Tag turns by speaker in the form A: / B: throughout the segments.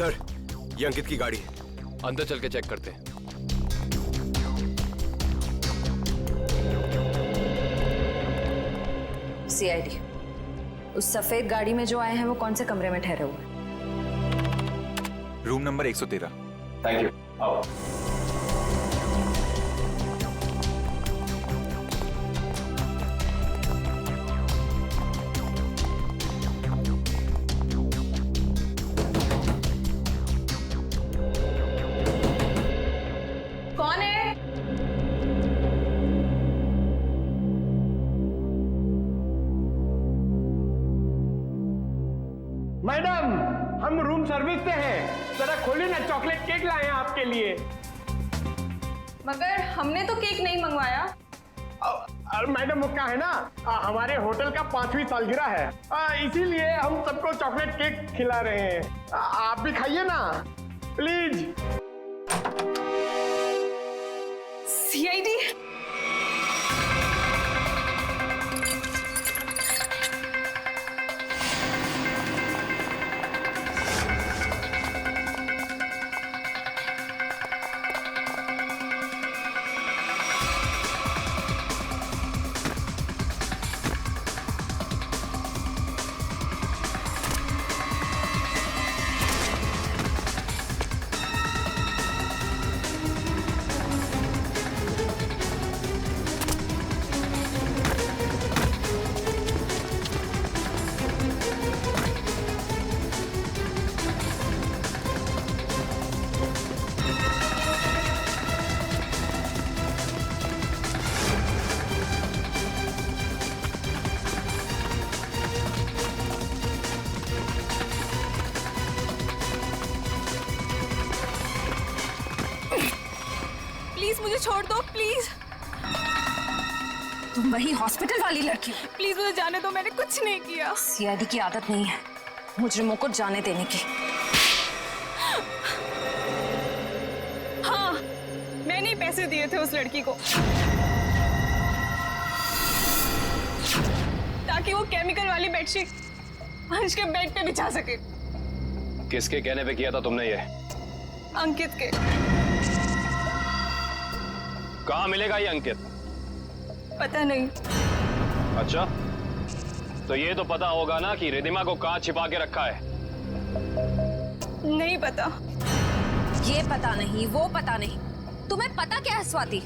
A: Sir, ये अंकित की गाड़ी।
B: अंदर चल के चेक करते हैं।
C: सीआईडी, उस सफेद गाड़ी में जो आए हैं वो कौन से कमरे में ठहरे हुए?
A: Room number 113।
D: Thank you. आओ।
C: कौन है?
E: मैडम, हम रूम सर्विस से हैं। जरा खोलिए ना, चॉकलेट केक लाए हैं आपके लिए।
F: मगर हमने तो केक नहीं मंगवाया।
E: मैडम, वो क्या है ना, हमारे होटल का 5वीं सालगिरह है, इसीलिए हम सबको चॉकलेट केक खिला रहे हैं। आप भी खाइए ना, प्लीज।
F: सीआईडी, प्लीज मुझे छोड़ दो, प्लीज।
C: तुम वही हॉस्पिटल वाली लड़की हो?
F: प्लीज मुझे जाने दो, मैंने कुछ नहीं किया।
C: सीआईडी की आदत नहीं है मुजरिमों को जाने देने की।
F: हाँ, मैंने ही पैसे दिए थे उस लड़की को ताकि वो केमिकल वाली बेडशीट अंश के बेड पे बिछा सके।
B: किसके कहने पे किया था तुमने ये?
F: अंकित के।
B: कहाँ मिलेगा ये अंकित?
F: पता नहीं।
B: अच्छा, तो ये तो पता होगा ना कि रिधिमा को कहाँ छिपा के रखा है।
F: नहीं पता।
C: ये पता नहीं, वो पता नहीं, तुम्हें पता क्या है स्वाति?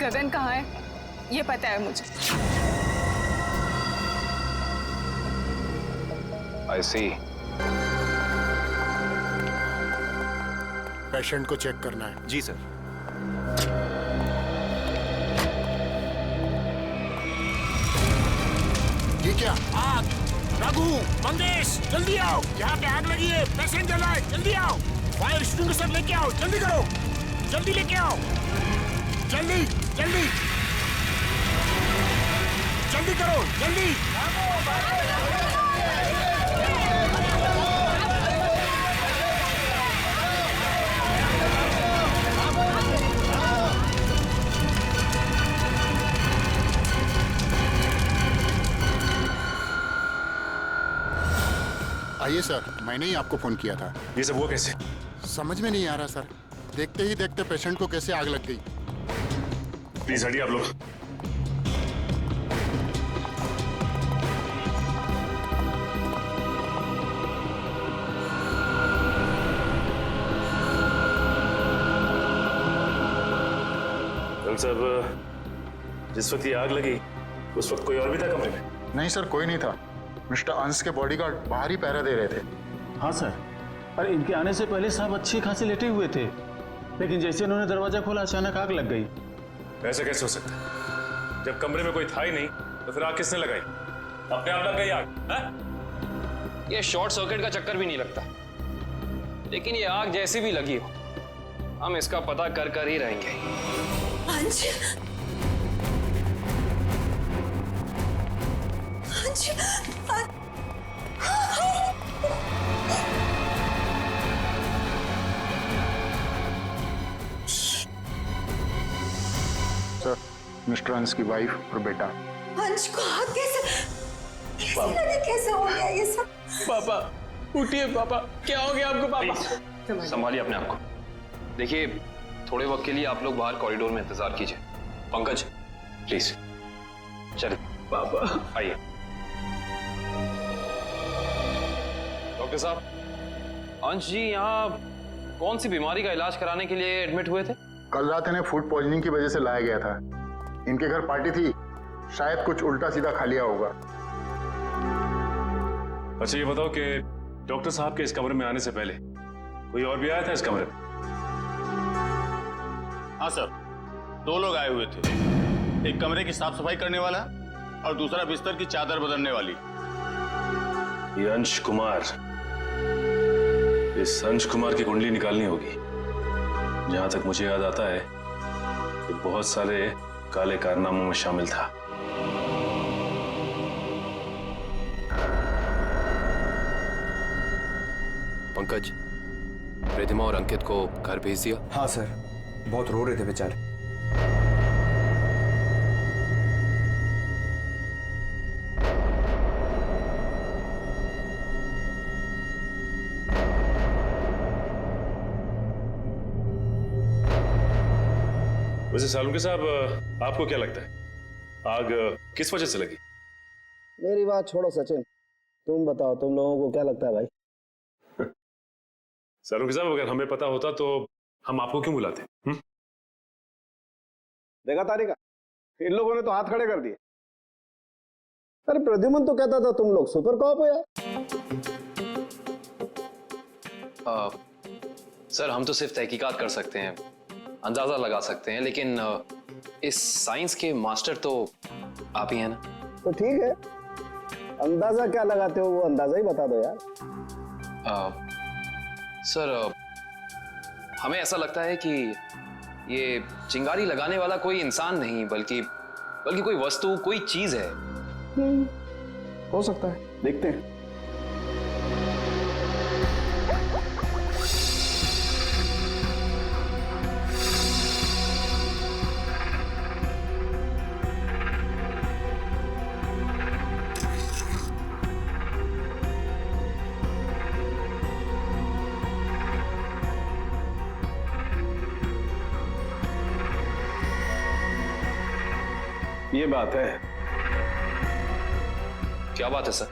F: गगन कहाँ है ये पता है मुझे।
B: I see।
G: पेशेंट को चेक करना है।
A: जी सर।
G: ये क्या? आग! रघु, मंगेश, जल्दी आओ, यहाँ पे आग लगी है, पेशेंट जला है, जल्दी आओ। फायर एक्सटिंग्विशर लेके आओ, जल्दी करो, जल्दी लेके आओ, जल्दी जल्दी जल्दी करो, जल्दी। आइए सर, मैंने ही आपको फोन किया था।
D: ये सब हुआ कैसे?
G: समझ में नहीं आ रहा सर, देखते ही देखते पेशेंट को कैसे आग लग गई।
D: प्लीज हटिए आप लोग। साहब, जिस वक्त ये आग लगी उस वक्त कोई और भी था कमरे में?
G: नहीं सर, कोई नहीं था। मिस्टर अंश के बॉडीगार्ड बाहर ही पहरा दे रहे थे।
H: हाँ सर, पर इनके आने से पहले साहब अच्छी खासी लेटे हुए थे, लेकिन जैसे उन्होंने दरवाजा खोला अचानक आग लग गई।
D: ऐसा कैसे हो सकता है? जब कमरे में कोई था ही नहीं तो फिर आग किसने लगाई? अपने आप लग गई आग?
B: ये शॉर्ट सर्किट का चक्कर भी नहीं लगता, लेकिन ये आग जैसी भी लगी हो, हम इसका पता कर ही रहेंगे।
C: अंश, अंश,
G: सर, मिस्टर अंश की वाइफ और बेटा।
C: अंश को कैसे लगे, कैसे हो गया ये सब?
H: पापा,
B: उठिए पापा, क्या हो गया आपको पापा? संभालिए अपने आप को। देखिए, थोड़े वक्त के लिए आप लोग बाहर कॉरिडोर में इंतजार कीजिए। पंकज, प्लीज चलिए। पापा आइए। डॉक्टर साहब, अंश जी यहाँ कौन सी बीमारी का इलाज कराने के लिए एडमिट हुए थे?
I: कल रात इन्हें फूड पॉइजनिंग की वजह से लाया गया था। इनके घर पार्टी थी, शायद कुछ उल्टा सीधा खा लिया होगा।
D: अच्छा ये बताओ कि डॉक्टर साहब के इस कमरे में आने से पहले कोई और भी आया था इस कमरे में?
H: हाँ सर, 2 लोग आए हुए थे। एक कमरे की साफ सफाई करने वाला और दूसरा बिस्तर की चादर बदलने वाली।
D: ये अंश कुमार, इस अंश कुमार की कुंडली निकालनी होगी। जहां तक मुझे याद आता है कि बहुत सारे काले कारनामों में शामिल था।
A: पंकज, रिधिमा और अंकित को घर भेज दिया?
J: हाँ सर, बहुत रो रहे थे बेचारे।
D: वैसे सालुंके साहब, आपको क्या लगता है आग किस वजह से लगी?
K: मेरी बात छोड़ो सचिन, तुम बताओ, तुम लोगों को क्या लगता है भाई?
D: सालुंके साहब, अगर हमें पता होता तो हम आपको क्यों बुलाते?
K: देखा तारिका, इन लोगों ने तो हाथ खड़े कर दिए। अरे प्रद्युमन तो कहता था तुम लोग सुपर कॉप हो यार।
B: सर, हम तो सिर्फ तहकीकात कर सकते हैं, अंदाजा लगा सकते हैं, लेकिन इस साइंस के मास्टर तो आप ही हैं ना।
K: तो ठीक है, अंदाजा क्या लगाते हो वो अंदाजा ही बता दो यार।
B: सर, हमें ऐसा लगता है कि ये चिंगारी लगाने वाला कोई इंसान नहीं, बल्कि कोई वस्तु, कोई चीज है।
K: हो सकता है, देखते हैं। ये बात है।
B: क्या बात है सर?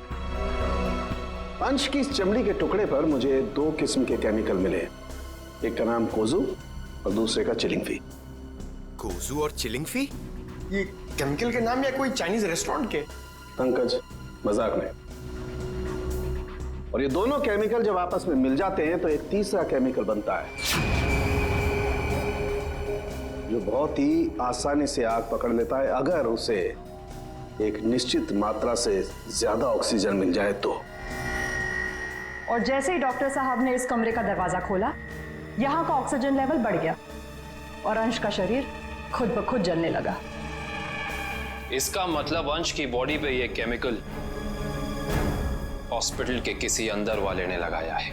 K: अंश की इस चमड़ी के टुकड़े पर मुझे 2 किस्म के केमिकल मिले। एक का नाम कोजू और दूसरे का चिलिंगफी।
A: कोजू और चिलिंगफी?
E: ये केमिकल के नाम या कोई चाइनीज रेस्टोरेंट के?
K: पंकज, मजाक नहीं। और ये दोनों केमिकल जब आपस में मिल जाते हैं तो एक तीसरा केमिकल बनता है जो बहुत ही आसानी से आग पकड़ लेता है अगर उसे एक निश्चित मात्रा से ज्यादा ऑक्सीजन मिल जाए तो।
C: और जैसे ही डॉक्टर साहब ने इस कमरे का दरवाजा खोला, यहाँ का ऑक्सीजन लेवल बढ़ गया और अंश का शरीर खुद ब खुद जलने लगा।
B: इसका मतलब अंश की बॉडी पे ये केमिकल हॉस्पिटल के किसी अंदर वाले ने लगाया है।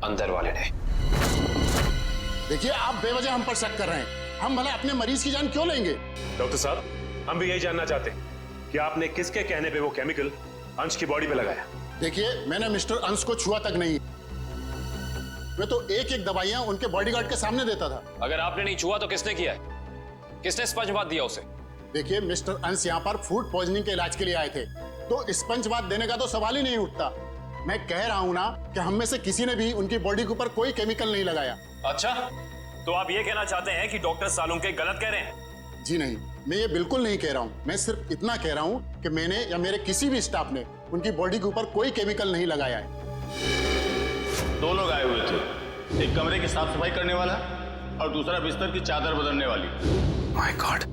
B: अंदर वाले ने।
G: देखिए, आप बेवजह हम पर शक कर रहे हैं। हम भला अपने मरीज की जान क्यों लेंगे?
D: डॉक्टर साहब, हम भी यही जानना चाहते हैं कि आपने किसके कहने पे वो केमिकल अंश की बॉडी पे लगाया?
G: देखिए, मैंने मिस्टर अंश को छुआ तक नहीं। मैं तो एक एक दवाइयां उनके बॉडीगार्ड के सामने देता था।
B: अगर आपने नहीं छुआ तो किसने किया है? किसने स्पंज बाथ दिया उसे?
G: देखिए, मिस्टर अंश यहाँ पर फूड पॉइजनिंग के इलाज के लिए आए थे, तो स्पंज बाथ देने का तो सवाल ही नहीं उठता। मैं कह रहा हूँ ना कि हम में से किसी ने भी उनकी बॉडी के ऊपर कोई केमिकल नहीं लगाया।
B: अच्छा, तो आप ये कहना चाहते हैं कि डॉक्टर सालुंके गलत कह रहे हैं?
G: जी नहीं, मैं ये बिल्कुल नहीं कह रहा हूँ। मैं सिर्फ इतना कह रहा हूँ कि मैंने या मेरे किसी भी स्टाफ ने उनकी बॉडी के ऊपर कोई केमिकल नहीं लगाया है।
H: 2 लोग आए हुए थे। एक कमरे की साफ सफाई करने वाला और दूसरा बिस्तर की चादर बदलने वाली।
D: माय गॉड,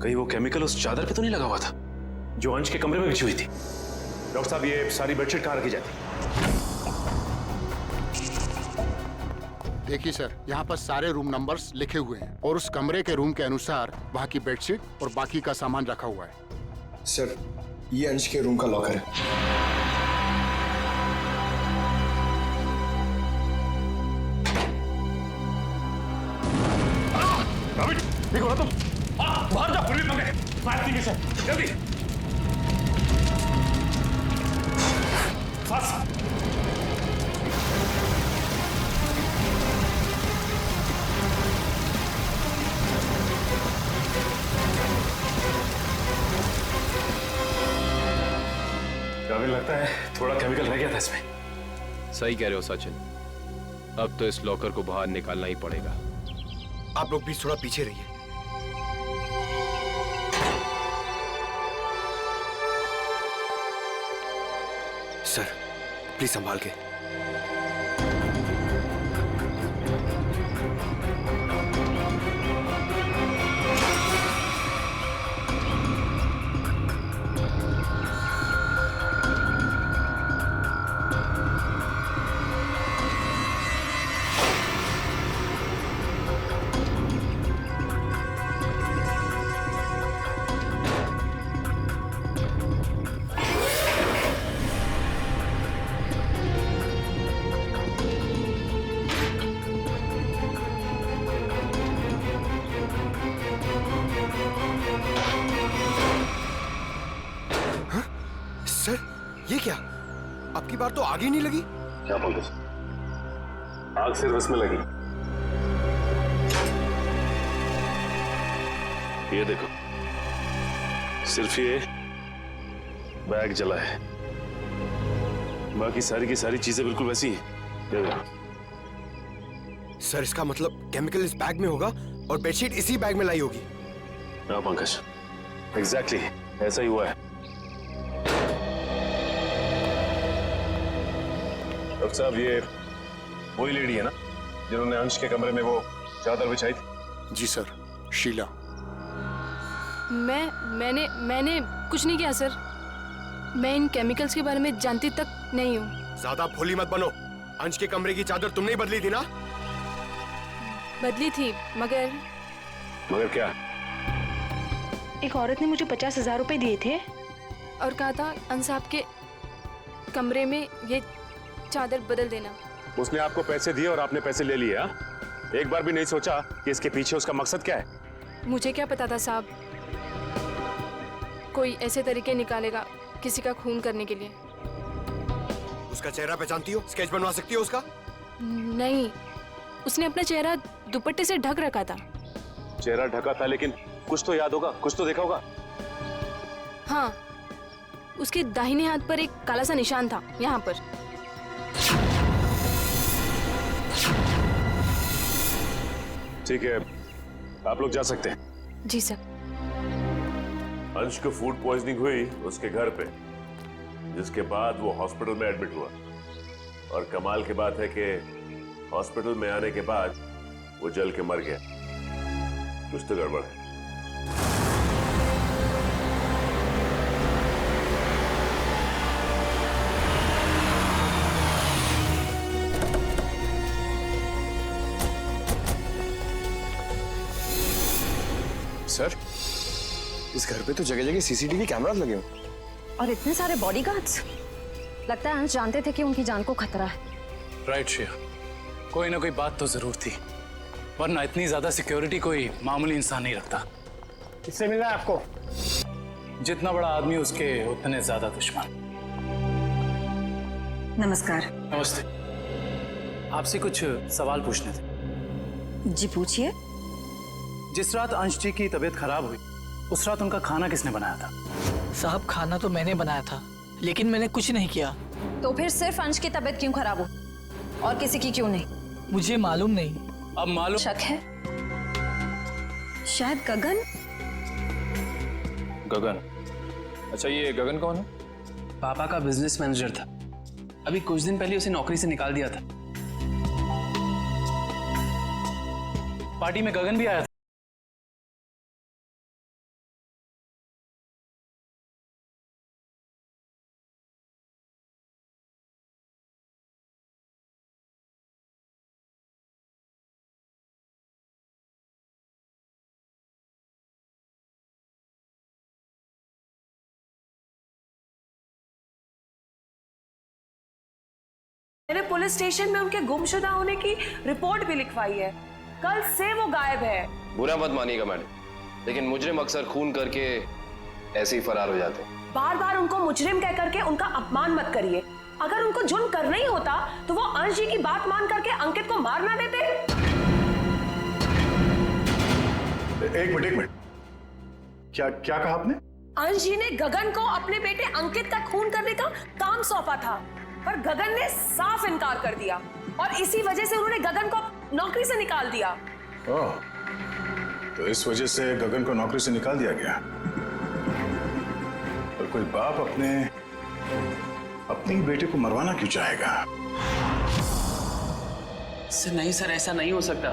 D: कहीं वो केमिकल उस चादर पे तो नहीं लगा हुआ था जो अंश के कमरे में बिछी हुई थी? डॉक्टर साहब, ये सारी बेडशीट कहाँ रखी जाती?
G: देखिए सर, यहाँ पर सारे रूम नंबर्स लिखे हुए हैं और उस कमरे के रूम के अनुसार वहाँ की बेडशीट और बाकी का सामान रखा हुआ है।
J: सर, ये अंश के रूम का लॉकर है।
D: ठीक हो तुम? बाहर जाओ, पुलिस पकड़े। फायर एक्सटिंग्विशर, जल्दी। बस। लगता है थोड़ा केमिकल रह गया था इसमें।
A: सही कह रहे हो सचिन, अब तो इस लॉकर को बाहर निकालना ही पड़ेगा।
J: आप लोग प्लीज थोड़ा पीछे रहिए। सर प्लीज संभाल के। सर ये क्या, आपकी बार तो आग ही नहीं लगी?
D: क्या पंकज, आग सिर्फ इसमें लगी। ये देखो, सिर्फ ये बैग जला है, बाकी सारी की सारी चीजें बिल्कुल वैसी हैं। ये देखो।
J: सर इसका मतलब केमिकल इस बैग में होगा और बेडशीट इसी बैग में लाई होगी।
D: हाँ पंकज, एग्जैक्टली ऐसा ही हुआ है। डॉक्टर साहब, ये वही लेडी है ना जिन्होंने अंश के कमरे में वो चादर बिछाई थी?
J: जी सर, शीला।
F: मैंने कुछ नहीं किया सर। मैं इन केमिकल्स के बारे में जानती तक नहीं हूँ।
J: ज्यादा भोली मत बनो। अंश के कमरे की चादर तुमने ही बदली थी ना?
F: बदली थी, मगर
D: क्या?
F: एक औरत ने मुझे 50,000 रुपए दिए थे और कहा था अंश साहब के कमरे में ये चादर बदल देना।
D: उसने आपको पैसे दिए और आपने पैसे ले लिए? हाँ? एक बार भी नहीं सोचा कि इसके पीछे उसका मकसद क्या है?
F: मुझे क्या पता था साहब, कोई ऐसे तरीके निकालेगा किसी का खून करने के लिए।
J: उसका चेहरा पहचानती हो? स्केच बनवा सकती हो उसका?
F: नहीं, उसने अपना चेहरा दुपट्टे से ढक रखा था।
D: चेहरा ढका था, लेकिन कुछ तो याद होगा, कुछ तो देखा होगा।
F: हाँ, उसके दाहिने हाथ पर एक काला सा निशान था, यहाँ पर।
D: ठीक है, आप लोग जा सकते हैं।
F: जी सर।
D: अंश को फूड पॉइजनिंग हुई उसके घर पे, जिसके बाद वो हॉस्पिटल में एडमिट हुआ। और कमाल की बात है कि हॉस्पिटल में आने के बाद वो जल के मर गया। कुछ तो गड़बड़ है।
J: सर, इस घर पे तो जगह जगह सीसीटीवी कैमरास लगे हो
C: और इतने सारे बॉडीगार्ड्स। लगता है अंश जानते थे कि उनकी जान को खतरा है।
H: राइट श्रेया, कोई ना कोई बात तो जरूर थी, वरना इतनी ज्यादा सिक्योरिटी कोई मामूली इंसान नहीं रखता।
E: किससे मिला है आपको?
H: जितना बड़ा आदमी उसके उतने ज्यादा दुश्मन।
C: नमस्कार।
H: नमस्ते। आपसे कुछ सवाल पूछने थे।
C: जी पूछिए।
H: जिस रात अंश जी की तबीयत खराब हुई, उस रात उनका खाना किसने बनाया था?
L: साहब, खाना तो मैंने बनाया था, लेकिन मैंने कुछ नहीं किया।
C: तो फिर सिर्फ अंश की तबीयत क्यों खराब हो और किसी की क्यों नहीं?
L: मुझे मालूम नहीं।
H: अब मालूम।
C: शक है, शायद गगन।
B: गगन? अच्छा, ये गगन कौन है?
M: पापा का बिजनेस मैनेजर था। अभी कुछ दिन पहले उसे नौकरी से निकाल दिया था।
H: पार्टी में गगन भी आया था।
N: मैंने पुलिस स्टेशन में उनके गुमशुदा होने की रिपोर्ट भी लिखवाई है। कल से वो गायब है।
A: बुरा मत मानिएगा मैडम, लेकिन मुजरिम अक्सर खून करके ऐसे ही फरार हो जाते हैं।
N: बार बार उनको मुजरिम कह करके उनका अपमान मत करिए। अगर उनको जुर्म करना ही होता तो वो अंश जी की बात मान करके अंकित को मार ना देते।
I: एक मिनट, क्या कहा आपने?
N: अंश जी ने गगन को अपने बेटे अंकित का खून करने का काम सौंपा था, पर गगन ने साफ इनकार कर दिया और इसी वजह से उन्होंने गगन को नौकरी से निकाल दिया।
O: ओह, तो इस वजह से गगन को नौकरी से निकाल दिया गया। और कोई बाप अपने ही बेटे को मरवाना क्यों चाहेगा?
M: सर नहीं सर, ऐसा नहीं हो सकता।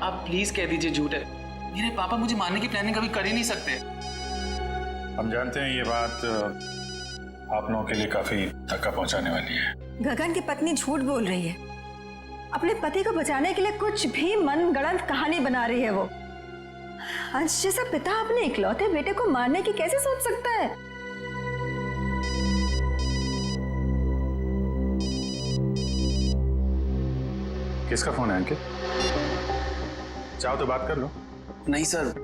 M: आप प्लीज कह दीजिए झूठ है। मेरे पापा मुझे मारने की प्लानिंग कभी कर ही नहीं सकते।
O: हम जानते हैं ये बात आप लोगों के लिए काफी धक्का पहुंचाने वाली है।
P: गगन की पत्नी झूठ बोल रही है। अपने पति को बचाने के लिए कुछ भी मनगढ़ंत कहानी बना रही है वो। अंश जैसा पिता अपने इकलौते बेटे को मारने की कैसे सोच सकता है?
O: किसका फोन है अंकित? चाहो तो बात कर लो।
M: नहीं सर,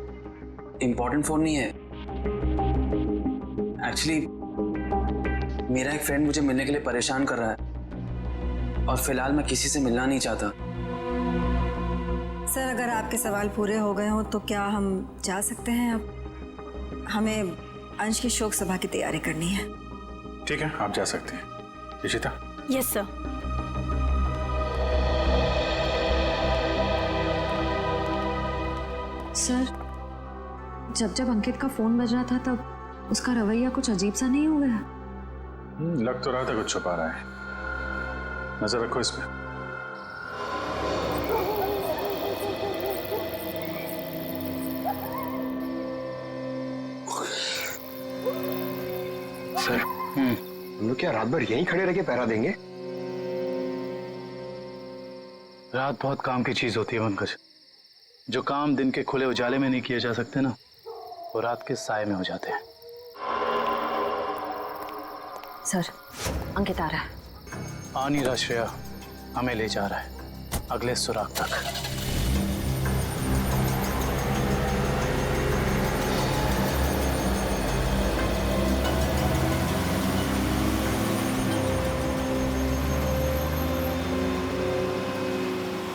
M: इंपॉर्टेंट फोन नहीं है। एक्चुअली मेरा एक फ्रेंड मुझे मिलने के लिए परेशान कर रहा है और फिलहाल मैं किसी से मिलना नहीं चाहता।
P: सर अगर आपके सवाल पूरे हो गए हो तो क्या हम जा सकते हैं? अब हमें अंश की शोक सभा की तैयारी करनी है।
O: ठीक है, आप जा सकते हैं। इशिता?
F: Yes sir.
C: सर, जब जब अंकित का फोन बज रहा था तब उसका रवैया कुछ अजीब सा नहीं हो गया?
O: लग तो रहा था कुछ छुपा रहा है। नजर रखो इस पे।
J: सर, हम लोग क्या रात भर यहीं खड़े रह के पहरा देंगे?
H: रात बहुत काम की चीज होती है पंकज। जो काम दिन के खुले उजाले में नहीं किए जा सकते ना, वो रात के साए में हो जाते हैं।
C: सर, अंकित आ रहा है।
H: आ नहीं रहा श्रेया, हमें ले जा रहा है अगले सुराग तक।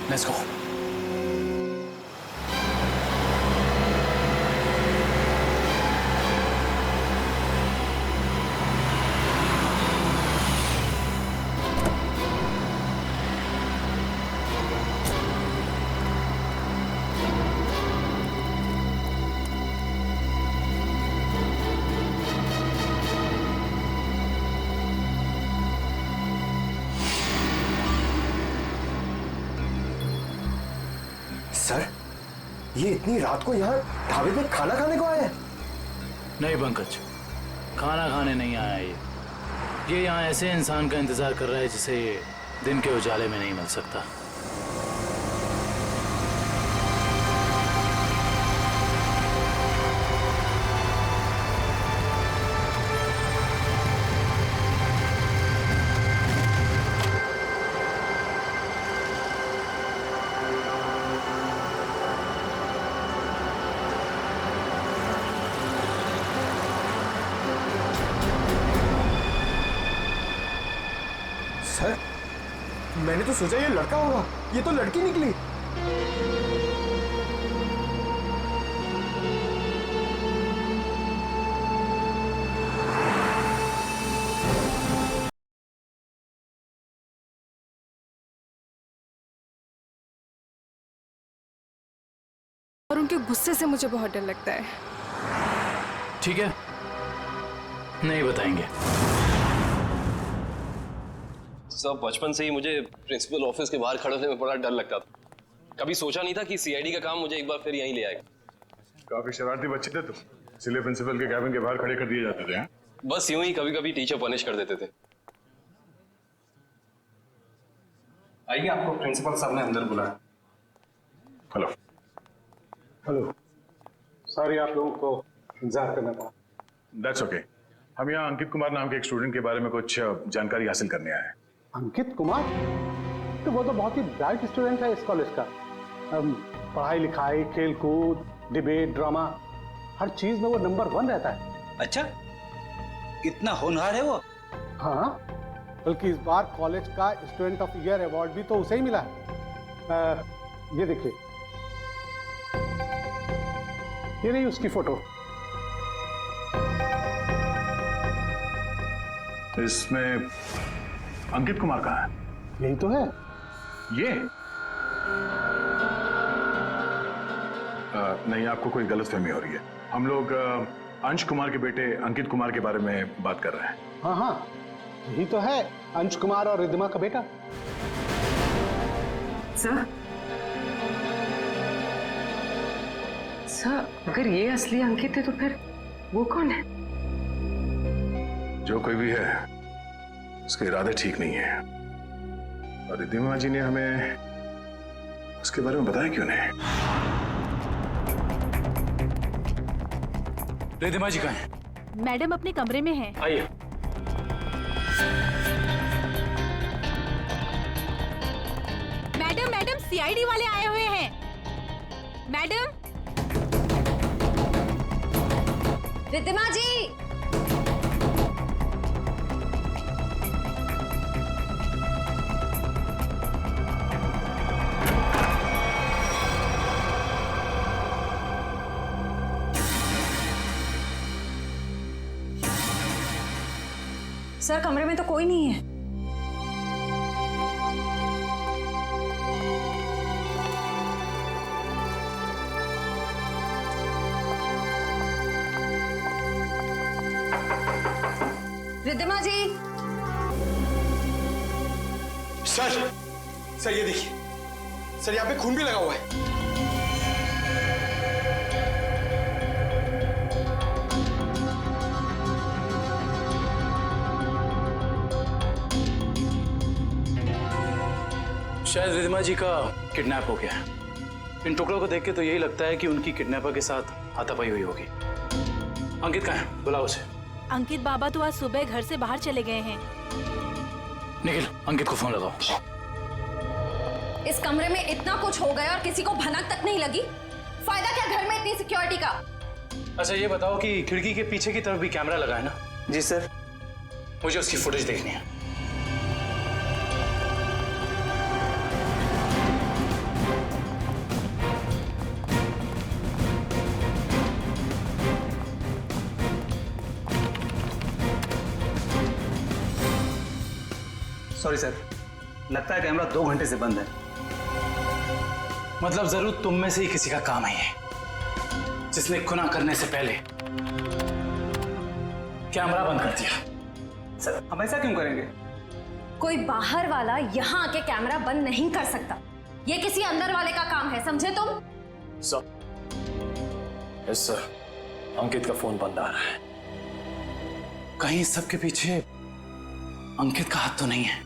H: Let's go.
J: सर, ये इतनी रात को यहाँ ढाबे पे खाना खाने को आया है?
H: नहीं पंकज, खाना खाने नहीं आया ये यहाँ ऐसे इंसान का इंतजार कर रहा है जिसे ये दिन के उजाले में नहीं मिल सकता।
J: सर, मैंने तो सोचा ये लड़का होगा, ये तो लड़की निकली।
F: और उनके गुस्से से मुझे बहुत डर लगता है।
H: ठीक है, नहीं बताएंगे।
A: सब बचपन से ही मुझे प्रिंसिपल ऑफिस के बाहर खड़े होने में बड़ा डर लगता था। कभी सोचा नहीं था कि सीआईडी का काम मुझे एक बार फिर यहीं ले आएगा।
O: काफी शरारती बच्चे थे तुम, इसलिए प्रिंसिपल के कैबिन के बाहर खड़े कर दिए जाते थे।
A: बस यूं ही कभी कभी टीचर पनिश कर देते थे।
M: आइए, आपको प्रिंसिपल साहब ने अंदर बुलाया।
O: हेलो।
K: हेलो, सॉरी आप लोगों को इंतजार करना पड़ा।
O: That's okay. हम यहाँ अंकित कुमार नाम के एक स्टूडेंट के बारे में कुछ जानकारी हासिल करने आए हैं।
K: अंकित कुमार? तो वो तो बहुत ही ब्राइट स्टूडेंट है इस कॉलेज का। पढ़ाई लिखाई, खेल कूद, डिबेट, ड्रामा, हर चीज में वो नंबर 1 रहता है।
L: अच्छा, इतना होनहार है वो?
K: हाँ, बल्कि इस बार कॉलेज का स्टूडेंट ऑफ ईयर अवार्ड भी तो उसे ही मिला है। ये देखिए, ये रही उसकी फोटो।
O: इसमें अंकित कुमार कहाँ है?
K: यही तो है।
O: ये नहीं, आपको कोई गलतफहमी हो रही है। हम लोग अंश कुमार के बेटे अंकित कुमार के बारे में बात कर रहे हैं।
K: हाँ हाँ, यही तो है, अंश कुमार और रिद्धिमा का बेटा।
N: सर, अगर ये असली अंकित है तो फिर वो कौन है?
O: जो कोई भी है, उसके इरादे ठीक नहीं है। और रिद्धिमा जी ने हमें उसके बारे में बताया क्यों नहीं?
H: रिद्धिमा जी कहाँ हैं?
F: मैडम अपने कमरे में हैं।
H: आइए।
F: मैडम सीआईडी वाले आए हुए हैं। मैडम।
P: रिद्धिमा जी। सर, कमरे में तो कोई नहीं है। रिद्धिमा जी।
J: सर ये देखिए, सर यहाँ पे खून भी लगा हुआ है।
H: शायद रिद्धिमा जी का किडनैप हो गया है। इन टुकड़ों को देख के तो यही लगता है कि उनकी किडनैपर के साथ हाथापाई हुई होगी। अंकित कहाँ है? बुलाओ उसे।
F: अंकित बाबा तो आज सुबह घर से बाहर चले गए हैं।
H: निखिल, अंकित को फोन लगाओ।
P: इस कमरे में इतना कुछ हो गया और किसी को भनक तक नहीं लगी। फायदा क्या घर में इतनी सिक्योरिटी का?
H: अच्छा ये बताओ कि खिड़की के पीछे की तरफ भी कैमरा लगा है ना?
M: जी सर।
H: मुझे उसकी फुटेज देखनी है।
M: सॉरी सर, लगता है कैमरा 2 घंटे से बंद है।
H: मतलब जरूर तुम में से ही किसी का काम है ये, जिसने खुना करने से पहले कैमरा बंद कर दिया।
M: सर, हम ऐसा क्यों करेंगे?
P: कोई बाहर वाला यहाँ आके कैमरा बंद नहीं कर सकता। ये किसी अंदर वाले का काम है, समझे तुम?
H: यस सर, अंकित का फोन बंद आ रहा है। कहीं इस सब के पीछे अंकित का हाथ तो नहीं है?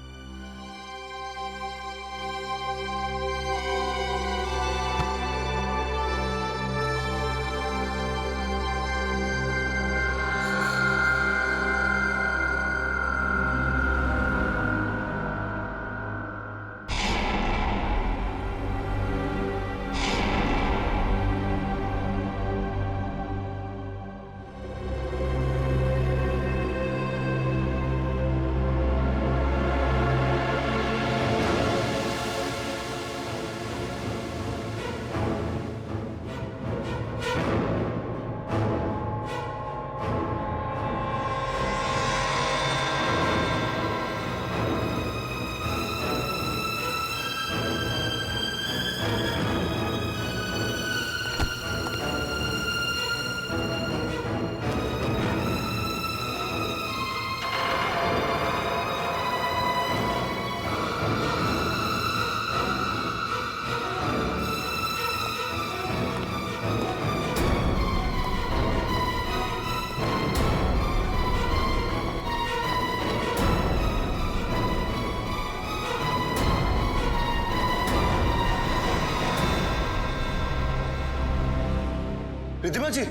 J: रिद्धिमा जी,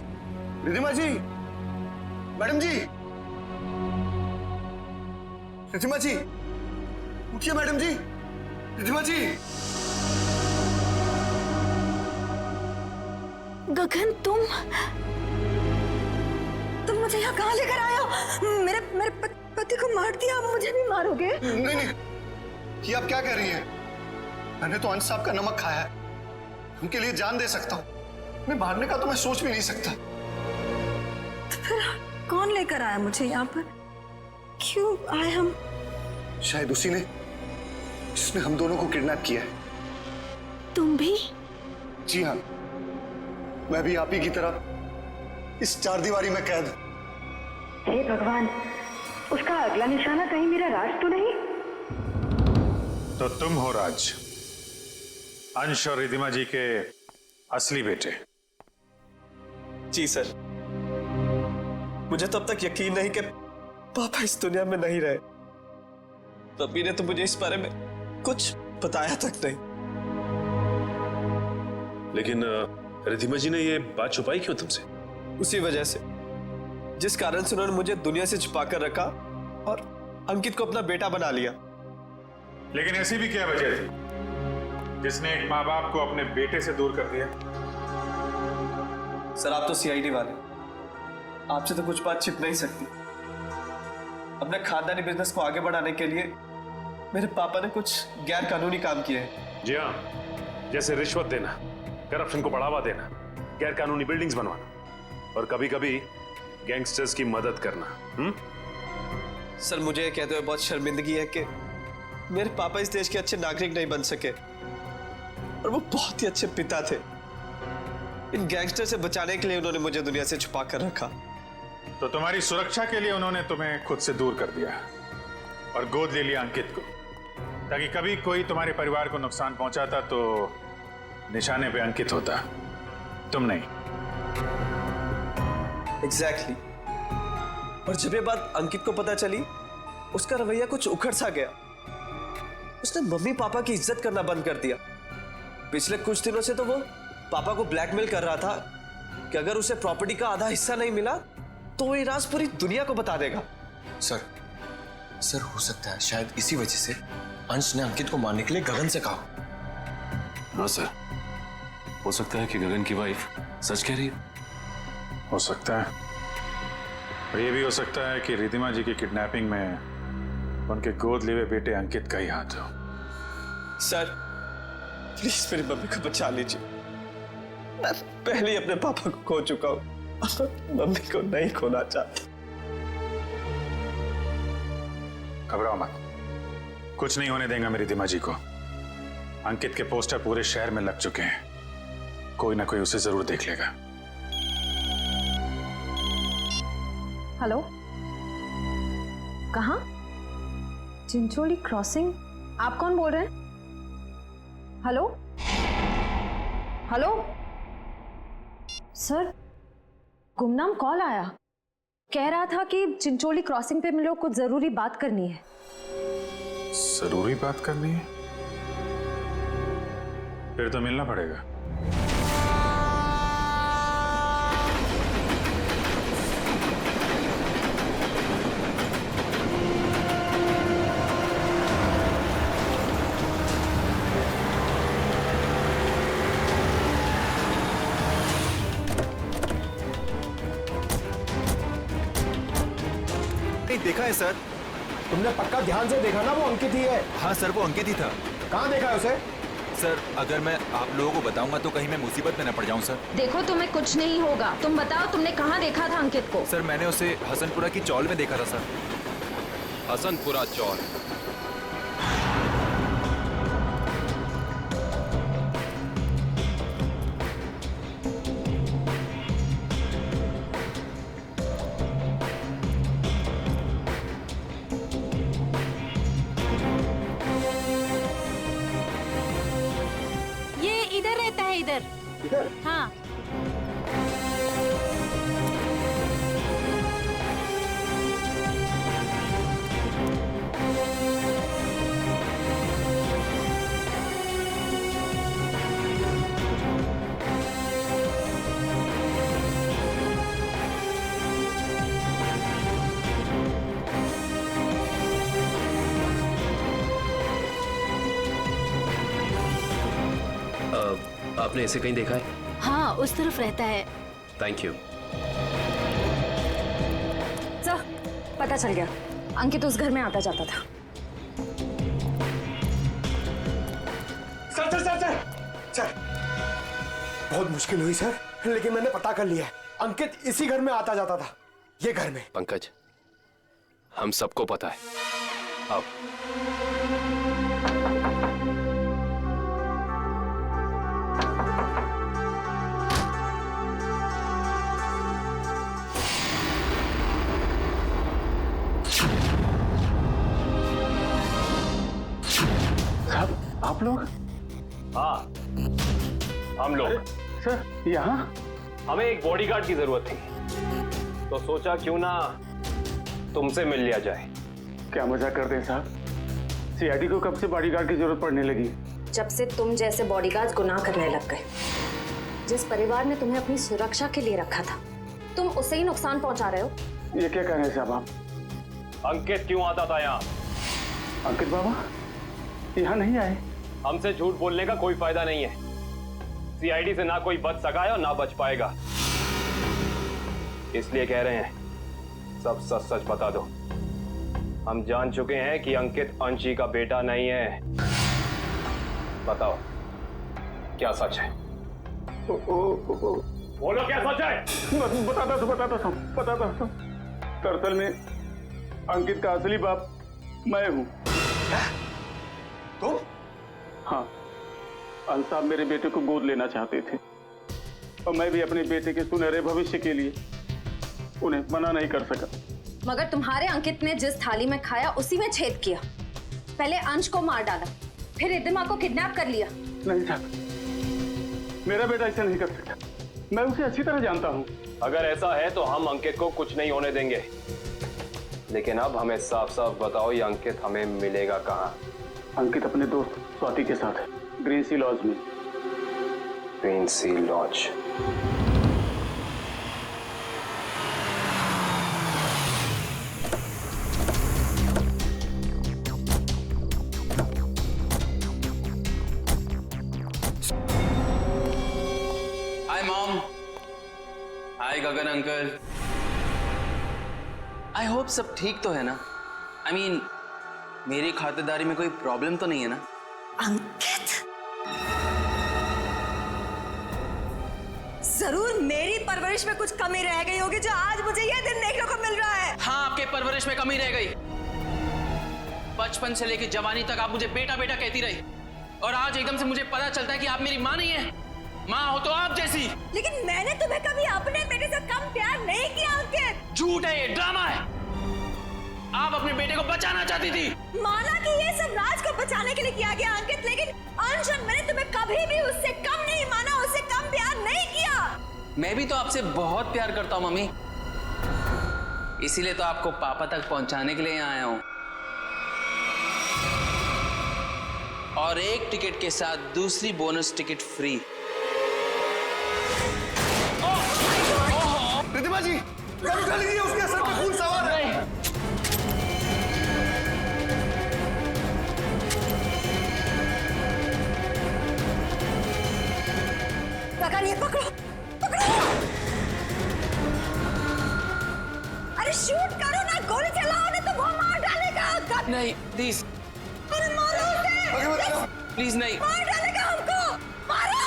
J: रिद्धिमा जी, मैडम जी, रिद्धिमा जी, उठिए मैडम जी, रिद्धिमा जी।
P: गगन, तुम मुझे यहाँ कहाँ लेकर आए हो? मेरे पति को मार दिया, आप मुझे भी मारोगे?
J: नहीं नहीं, ये आप क्या कह रही हैं? मैंने तो अंश साहब का नमक खाया है, उनके लिए जान दे सकता हूँ। मैं मारने का तो मैं सोच भी नहीं सकता।
P: तो फिर कौन लेकर आया मुझे यहाँ पर? क्यों आए हम?
J: शायद उसी ने जिसने हम दोनों को किडनैप किया है।
P: तुम भी?
J: जी हाँ, मैं भी आप ही की तरह इस चारदीवारी में कैद हूं।
P: हे भगवान, उसका अगला निशाना कहीं मेरा राज तो नहीं?
O: तो तुम हो राज, अंश और रिधिमा जी के असली बेटे।
Q: जी सर, मुझे तो अब तक यकीन नहीं कि पापा इस दुनिया में नहीं रहे। रब्बी ने तो मुझे इस बारे में कुछ बताया तक नहीं।
B: लेकिन रिधिमा जी ने ये बात छुपाई क्यों तुमसे?
Q: उसी वजह से जिस कारण से उन्होंने मुझे दुनिया से छुपा कर रखा और अंकित को अपना बेटा बना लिया।
O: लेकिन ऐसी भी क्या वजह थी जिसने एक माँ बाप को अपने बेटे से दूर कर दिया?
Q: सर, आप तो सीआईडी वाले, आपसे तो कुछ बात छिप नहीं सकती। अपने खानदानी बिजनेस को आगे बढ़ाने के लिए मेरे पापा ने कुछ गैर कानूनी काम किए हैं।
B: जी हाँ, जैसे रिश्वत देना, करप्शन को बढ़ावा देना, गैर कानूनी बिल्डिंग्स बनवाना और कभी कभी गैंगस्टर्स की मदद करना।
Q: सर, मुझे ये कहते हुए बहुत शर्मिंदगी है कि मेरे पापा इस देश के अच्छे नागरिक नहीं बन सके और वो बहुत ही अच्छे पिता थे। इन गैंगस्टर से बचाने के लिए उन्होंने मुझे दुनिया से छुपा कर रखा।
O: तो तुम्हारी सुरक्षा के लिए उन्होंने तुम्हें खुद से दूर कर दिया और गोद ले लिया अंकित को, ताकि कभी कोई तुम्हारे परिवार को नुकसान पहुंचाता तो निशाने पे अंकित होता, तुम नहीं।
Q: एग्जैक्टली। और जब ये बात अंकित को पता चली, उसका रवैया कुछ उखड़ सा गया। उसने मम्मी पापा की इज्जत करना बंद कर दिया। पिछले कुछ दिनों से तो वो पापा को ब्लैकमेल कर रहा था कि अगर उसे प्रॉपर्टी का आधा हिस्सा नहीं मिला तो वो ये राज पूरी दुनिया को बता देगा।
A: सर हो सकता है शायद इसी वजह से अंश ने अंकित को मारने के लिए गगन से कहा।
B: हाँ सर, हो सकता है कि गगन की वाइफ सच कह रही है।
O: हो सकता है, और ये भी हो सकता है कि रिधिमा जी की किडनैपिंग में उनके गोद लिए हुए बेटे अंकित का ही हाथ हो।
Q: सर, प्लीज मेरी मम्मी को बचा लीजिए। मैं पहले ही अपने पापा को खो चुका हूं, मम्मी को नहीं खोना चाहता।
O: घबराओ मत, कुछ नहीं होने देंगे मेरी रिधिमा जी को। अंकित के पोस्टर पूरे शहर में लग चुके हैं, कोई ना कोई उसे जरूर देख लेगा।
C: हेलो, कहाँ? चिंचोली क्रॉसिंग? आप कौन बोल रहे हैं? हेलो हेलो सर, गुमनाम कॉल आया, कह रहा था कि चिंचोली क्रॉसिंग पे मिलो, कुछ जरूरी बात करनी है।
O: जरूरी बात करनी है? फिर तो मिलना पड़ेगा।
R: देखा है सर?
E: तुमने पक्का ध्यान से देखा ना? वो अंकित ही है।
R: हाँ सर, वो अंकित ही था।
E: कहाँ देखा है उसे?
R: सर, अगर मैं आप लोगों को बताऊंगा तो कहीं मैं मुसीबत में न पड़ जाऊं सर।
F: देखो, तुम्हें कुछ नहीं होगा। तुम बताओ, तुमने कहाँ देखा था अंकित को?
R: सर, मैंने उसे हसनपुरा की चौल में देखा था सर।
A: हसनपुरा चौल?
F: इधर? हाँ।
A: आपने इसे कहीं देखा है?
F: हाँ, उस तरफ रहता है।
A: Thank you.
C: सर, पता चल गया, अंकित उस घर में आता जाता था।
E: Sir sir sir sir sir, बहुत मुश्किल हुई सर, लेकिन मैंने पता कर लिया है। अंकित इसी घर में आता जाता था, ये घर में।
A: पंकज, हम सबको पता है। अब
K: आप लोग?
B: हाँ, हम लोग।
K: सर यहाँ?
B: हमें एक बॉडीगार्ड की जरूरत थी, तो सोचा क्यों ना तुमसे मिल लिया जाए।
K: क्या मजाक करते हैं साहब? सीआईडी को कब से बॉडीगार्ड की जरूरत पड़ने लगी?
S: जब से तुम जैसे बॉडीगार्ड गुनाह करने लग गए। जिस परिवार ने तुम्हें अपनी सुरक्षा के लिए रखा था, तुम उसे ही नुकसान पहुंचा रहे हो।
K: ये क्या कह रहे हैं साहब आप?
B: अंकित क्यों आता था यहाँ?
K: अंकित बाबा यहाँ नहीं आए।
B: हमसे झूठ बोलने का कोई फायदा नहीं है। सीआईडी से ना कोई बच सका है और ना बच पाएगा, इसलिए कह रहे हैं सब सच सच बता दो। हम जान चुके हैं कि अंकित अंशी का बेटा नहीं है। बताओ क्या सच है? बोलो क्या सच है?
K: बताता हूँ। दरअसल में अंकित का असली बाप मैं हूँ।
J: तुम?
K: हाँ, अंश साहब मेरे बेटे को गोद लेना चाहते थे और मैं भी अपने बेटे के सुनहरे भविष्य के लिए उन्हें मना नहीं कर सका।
S: मगर तुम्हारे अंकित ने जिस थाली में खाया उसी में छेद किया। पहले अंश को मार डाला, फिर रिद्धिमा को किडनैप कर लिया।
K: नहीं साहब, मेरा बेटा ऐसा नहीं कर सकता। मैं उसे अच्छी तरह जानता हूँ।
B: अगर ऐसा है तो हम अंकित को कुछ नहीं होने देंगे, लेकिन अब हमें साफ साफ बताओ ये अंकित हमें मिलेगा कहाँ?
K: अंकित अपने दोस्त स्वाति के साथ है, ग्रीन सी लॉज में।
B: Green Sea Lodge?
M: Hi mom, hi Gagan uncle. I hope सब ठीक तो है ना? आई मीन मेरी खातिरदारी में कोई प्रॉब्लम तो नहीं है ना?
P: अंकित, जरूर मेरी परवरिश में कुछ कमी रह गई होगी जो आज मुझे यह दिन देखने को मिल रहा है।
M: हाँ, आपके परवरिश में कमी रह गई। बचपन से लेकर जवानी तक आप मुझे बेटा बेटा कहती रही, और आज एकदम से मुझे पता चलता है कि आप मेरी माँ नहीं है। माँ हो तो आप जैसी।
P: लेकिन मैंने तुम्हें कभी अपने बेटे से कम प्यार नहीं किया अंकित।
M: झूठ है, ये ड्रामा है। आप अपने बेटे को बचाना चाहती थी।
P: माना कि ये सब राज को बचाने के लिए किया गया अंकित, लेकिन अंशन मैंने तुम्हें कभी भी उससे कम नहीं माना, उससे कम प्यार नहीं किया।
M: मैं भी तो आपसे बहुत प्यार करता हूँ मम्मी, इसीलिए तो आपको पापा तक पहुंचाने के लिए यहाँ आया हूँ। और एक टिकट के साथ दूसरी बोनस टिकट फ्री।
J: रिद्धिमा जी, गन उठा लीजिए, उसके सर पे खून सवार है।
P: गगन, ये पकड़ो, पकड़ो। अरे शूट करो ना, गोली चलाओ ना, तो वो मार डालेगा।
M: नहीं प्लीज,
P: अरे मारो उसे।
M: प्लीज नहीं।
P: मार डालेगा हमको, मारो।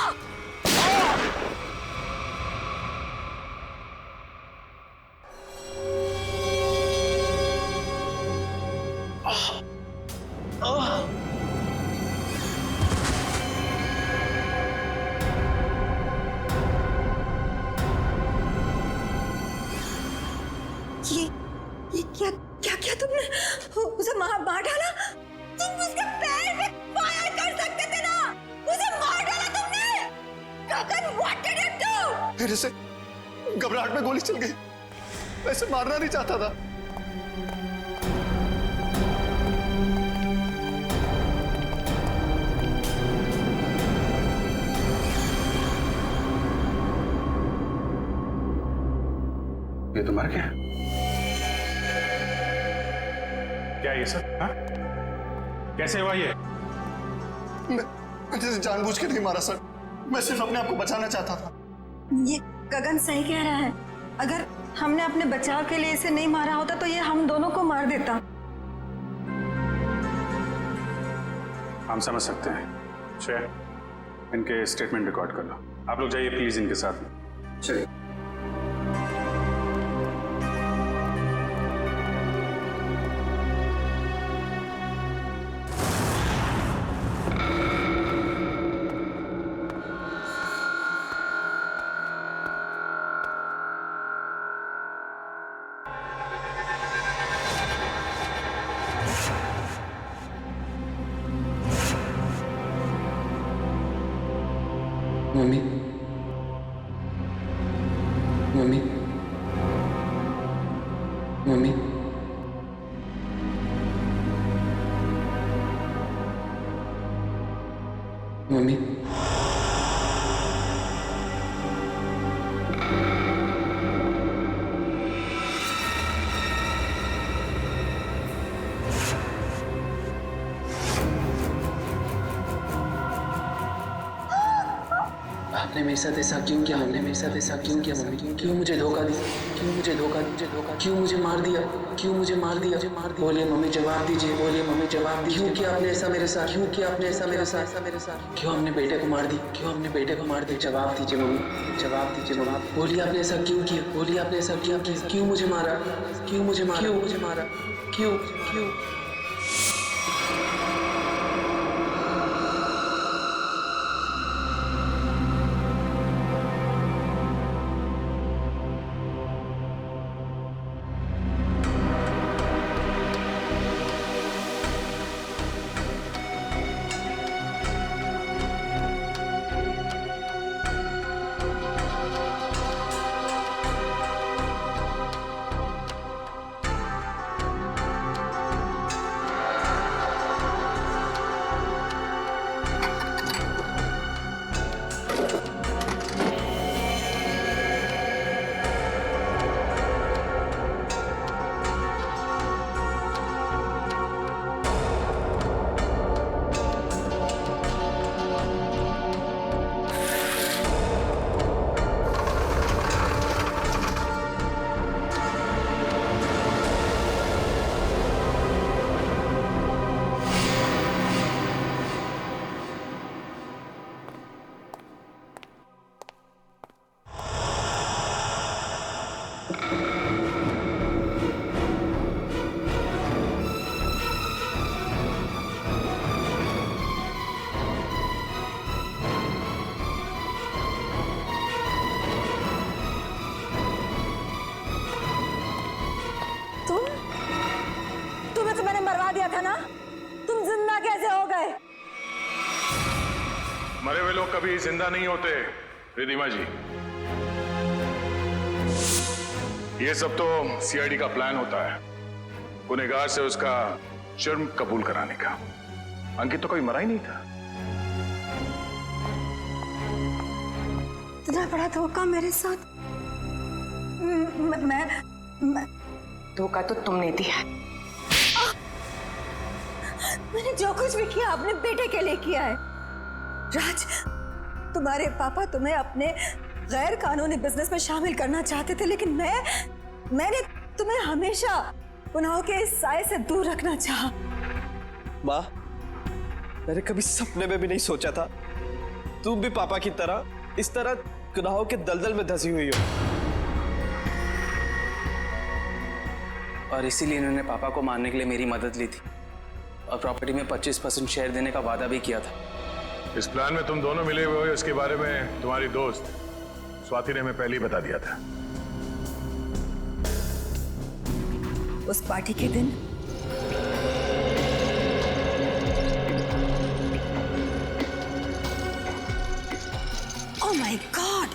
P: ये क्या क्या क्या तुमने उसे मार डाला? तुम उसके पैर में फायर कर सकते थे ना, उसे मार डाला तुमने। गगन, व्हाट डिड यू डू?
J: मेरे से घबराहट में गोली चल गई, वैसे मारना नहीं चाहता था।
K: ये तो मर गया।
O: क्या ये सर? हाँ? कैसे हुआ ये?
J: मैं जानबूझ के नहीं मारा सर, मैं सिर्फ अपने आप को बचाना चाहता था।
P: ये गगन सही कह रहा है। अगर हमने अपने बचाव के लिए इसे नहीं मारा होता तो ये हम दोनों को मार देता।
O: हम समझ सकते हैं। श्रेया, इनके स्टेटमेंट रिकॉर्ड कर लो। आप लोग जाइए प्लीज इनके साथ में। चलिए।
M: मम्मी मम्मी मम्मी मम्मी आपने मेरे साथ ऐसा क्यों किया? हमने मेरे साथ ऐसा क्यों किया मम्मी? क्यों मुझे धोखा दिया? क्यों मुझे धोखा दिया? क्यों मुझे मार दिया? क्यों मुझे मार दिया? बोलिए मम्मी, जवाब दीजिए। बोलिए मम्मी, जवाब दीजिए। क्यों किया आपने ऐसा मेरे साथ? क्यों किया आपने ऐसा मेरे साथ? क्यों हमने बेटे को मार दी? क्यों हमने बेटे को मार दी? जवाब दीजिए मम्मी, जवाब दीजिए मम्मी। बोलिए आपने ऐसा क्यों किया? बोलिए आपने ऐसा क्यों किया? क्यों मुझे मारा? क्यों मुझे मारा? क्यों मुझे मारा? क्यों क्यों?
P: तुम्हें तो मैंने मरवा दिया था ना, तुम जिंदा कैसे हो गए?
O: मरे हुए लोग कभी जिंदा नहीं होते रिधिमा जी। ये सब तो सीआईडी का प्लान होता है, गुनहगार से उसका जुर्म कबूल कराने का। अंकित तो कभी मरा ही नहीं था।
P: इतना बड़ा धोखा मेरे साथ। मैं
N: धोखा तो तुमने दिया।
P: मैंने जो कुछ भी किया अपने बेटे के लिए किया है। राज, तुम्हारे पापा तुम्हें अपने गैर कानूनी बिजनेस में शामिल करना चाहते थे, लेकिन मैंने तुम्हें हमेशा गुनाहों के इस साए से दूर रखना चाहा।
Q: माँ, मैंने कभी सपने में भी नहीं सोचा था तुम भी पापा की तरह इस तरह गुनाहों के दलदल में धंसी हुई हो।
M: और इसीलिए इन्होंने पापा को मारने के लिए मेरी मदद ली थी और प्रॉपर्टी में 25% शेयर देने का वादा भी किया था।
O: इस प्लान में तुम दोनों मिले हुए हो, इसके बारे में तुम्हारी दोस्त स्वाति ने हमें पहले ही बता दिया था।
P: उस पार्टी के दिन ओह माय गॉड,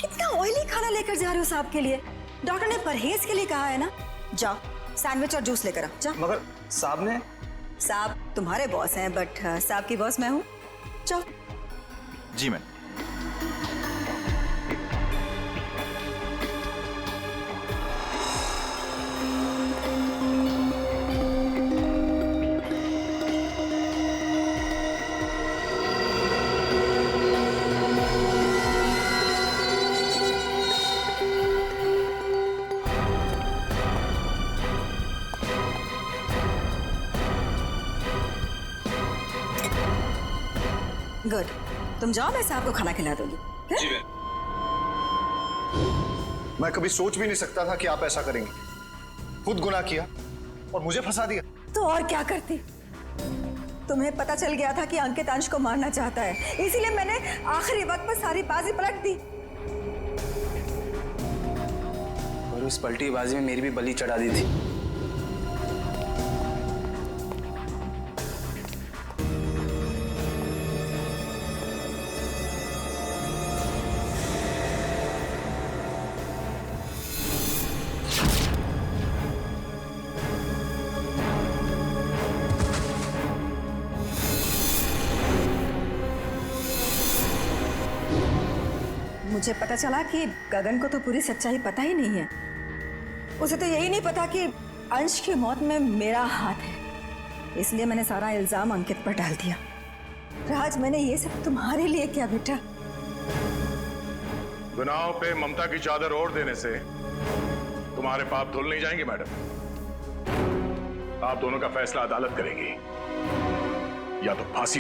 P: कितना ऑयली खाना लेकर जा रहे हो साहब के लिए? डॉक्टर ने परहेज के लिए कहा है ना। जाओ सैंडविच और जूस लेकर आओ, जाओ।
Q: मगर साहब ने?
P: साहब तुम्हारे बॉस हैं, बट साहब की बॉस मैं हूँ। जाओ।
R: जी मैम।
P: गुड, तुम जाओ, मैं साहब को खाना खिला दूंगी।
J: जी मैं कभी सोच भी नहीं सकता था कि आप ऐसा करेंगे। खुद गुनाह किया और मुझे फंसा दिया।
P: तो और क्या करती? तुम्हें पता चल गया था कि अंकित अंश को मारना चाहता है, इसीलिए मैंने आखिरी वक्त पर सारी बाजी पलट दी।
M: और उस पलटी बाजी में मेरी भी बलि चढ़ा दी थी।
P: मुझे पता चला कि गगन को तो पूरी सच्चाई पता ही नहीं है। उसे तो यही नहीं पता कि अंश की मौत में मेरा हाथ है, इसलिए मैंने सारा इल्जाम अंकित पर डाल दिया। राज, मैंने ये सब तुम्हारे लिए किया बेटा।
O: गुनाहों पे ममता की चादर ओढ़ देने से तुम्हारे पाप धुल नहीं जाएंगे मैडम। आप दोनों का फैसला अदालत करेगी, या तो फांसी